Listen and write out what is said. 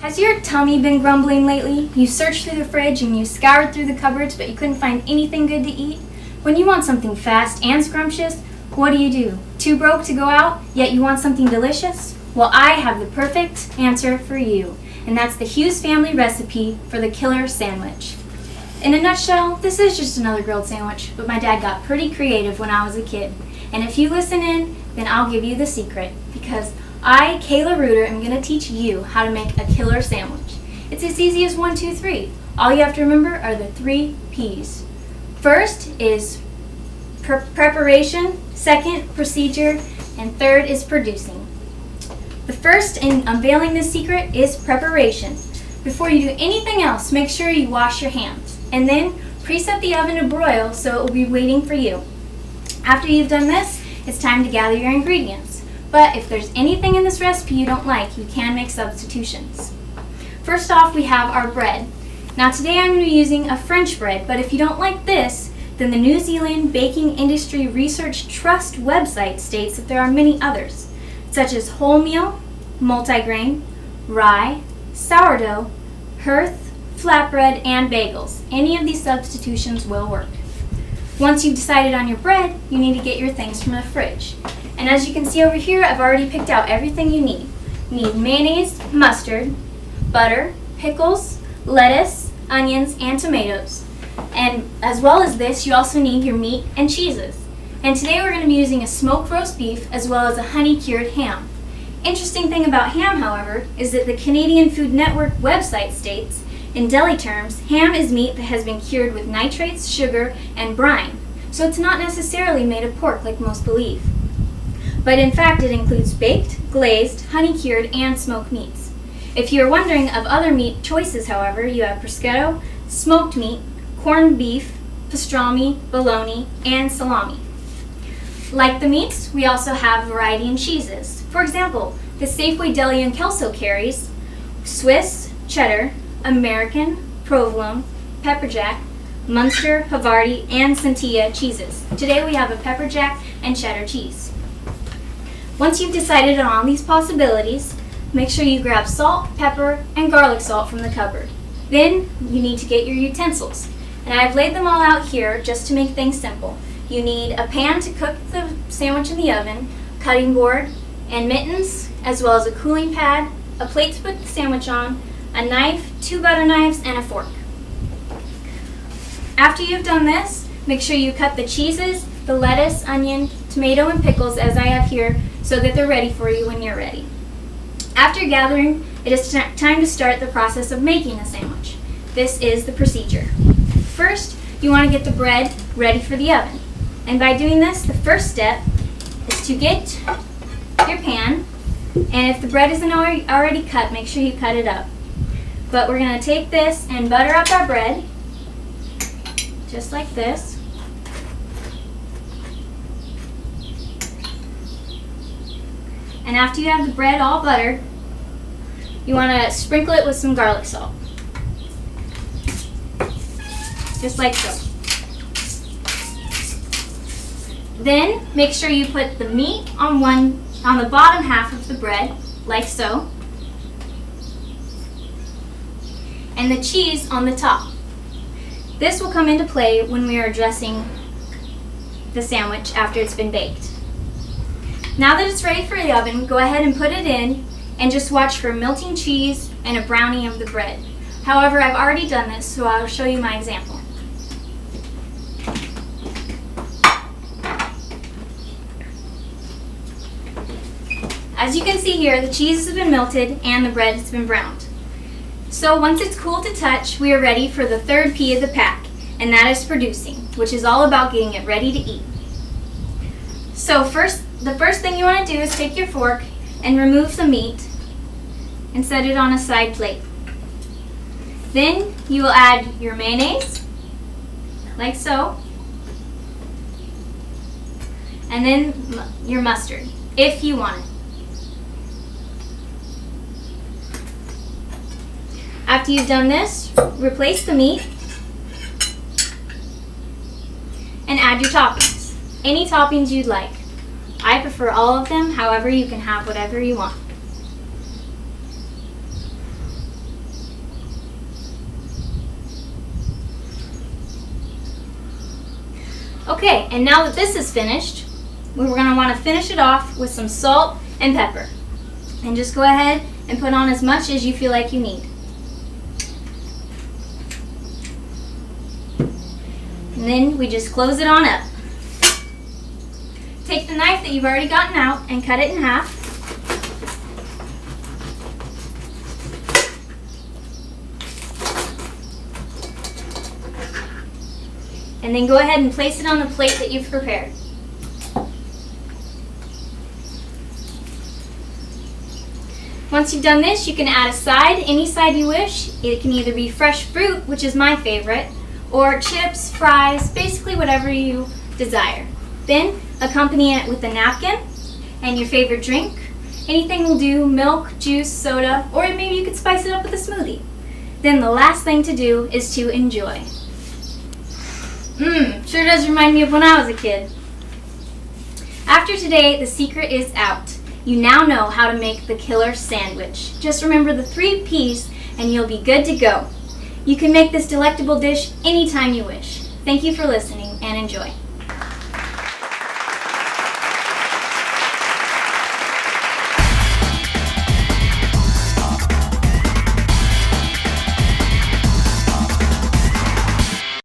Has your tummy been grumbling lately? You searched through the fridge and you scoured through the cupboards, but you couldn't find anything good to eat? When you want something fast and scrumptious, what do? Too broke to go out, yet you want something delicious? Well, I have the perfect answer for you, and that's the Hughes family recipe for the killer sandwich. In a nutshell, this is just another grilled sandwich, but my dad got pretty creative when I was a kid. And if you listen in, then I'll give you the secret, because I, Kayla Reuter, am going to teach you how to make a killer sandwich. It's as easy as 1, 2, 3. All you have to remember are the 3 P's. First is preparation, second, procedure, and third is producing. The first in unveiling this secret is preparation. Before you do anything else, make sure you wash your hands, and then preset the oven to broil so it will be waiting for you. After you've done this, it's time to gather your ingredients. But if there's anything in this recipe you don't like, you can make substitutions. First off, we have our bread. Now today I'm going to be using a French bread, but if you don't like this, then the New Zealand Baking Industry Research Trust website states that there are many others, such as wholemeal, multigrain, rye, sourdough, hearth, flatbread, and bagels. Any of these substitutions will work. Once you've decided on your bread, you need to get your things from the fridge. And as you can see over here, I've already picked out everything you need. You need mayonnaise, mustard, butter, pickles, lettuce, onions, and tomatoes. And as well as this, you also need your meat and cheeses. And today we're going to be using a smoked roast beef as well as a honey-cured ham. Interesting thing about ham, however, is that the Canadian Food Network website states, in deli terms, ham is meat that has been cured with nitrates, sugar, and brine. So it's not necessarily made of pork like most believe. But in fact, it includes baked, glazed, honey-cured, and smoked meats. If you're wondering of other meat choices, however, you have prosciutto, smoked meat, corned beef, pastrami, bologna, and salami. Like the meats, we also have variety in cheeses. For example, the Safeway Deli in Kelso carries Swiss, cheddar, American, provolone, pepper jack, Munster, Havarti, and Centilla cheeses. Today we have a pepper jack and cheddar cheese. Once you've decided on all these possibilities, make sure you grab salt, pepper, and garlic salt from the cupboard. Then you need to get your utensils. And I've laid them all out here just to make things simple. You need a pan to cook the sandwich in the oven, cutting board, and mittens, as well as a cooling pad, a plate to put the sandwich on, a knife, 2 butter knives, and a fork. After you've done this, make sure you cut the cheeses, the lettuce, onion, tomato, and pickles as I have here so that they're ready for you when you're ready. After gathering, it is time to start the process of making the sandwich. This is the procedure. First, you want to get the bread ready for the oven. And by doing this, the first step is to get your pan, and if the bread isn't already cut, make sure you cut it up. But we're going to take this and butter up our bread, just like this. And after you have the bread all buttered, you want to sprinkle it with some garlic salt. Just like so. Then make sure you put the meat on the bottom half of the bread, like so, and the cheese on the top. This will come into play when we are dressing the sandwich after it's been baked. Now that it's ready for the oven, go ahead and put it in and just watch for melting cheese and a browning of the bread. However, I've already done this, so I'll show you my example. As you can see here, the cheese has been melted and the bread has been browned. So once it's cool to touch, we are ready for the third P of the pack, and that is producing, which is all about getting it ready to eat. So the first thing you want to do is take your fork and remove the meat and set it on a side plate. Then you will add your mayonnaise, like so, and then your mustard, if you want it. After you've done this, replace the meat and add your toppings. Any toppings you'd like. I prefer all of them, however you can have whatever you want. Okay, and now that this is finished, we're going to want to finish it off with some salt and pepper. And just go ahead and put on as much as you feel like you need. And then we just close it on up. Take the knife that you've already gotten out and cut it in half. And then go ahead and place it on the plate that you've prepared. Once you've done this, you can add a side, any side you wish. It can either be fresh fruit, which is my favorite, or chips, fries, basically whatever you desire. Then accompany it with a napkin and your favorite drink. Anything will do, milk, juice, soda, or maybe you could spice it up with a smoothie. Then the last thing to do is to enjoy. Sure does remind me of when I was a kid. After today, the secret is out. You now know how to make the killer sandwich. Just remember the 3 P's and you'll be good to go. You can make this delectable dish anytime you wish. Thank you for listening and enjoy.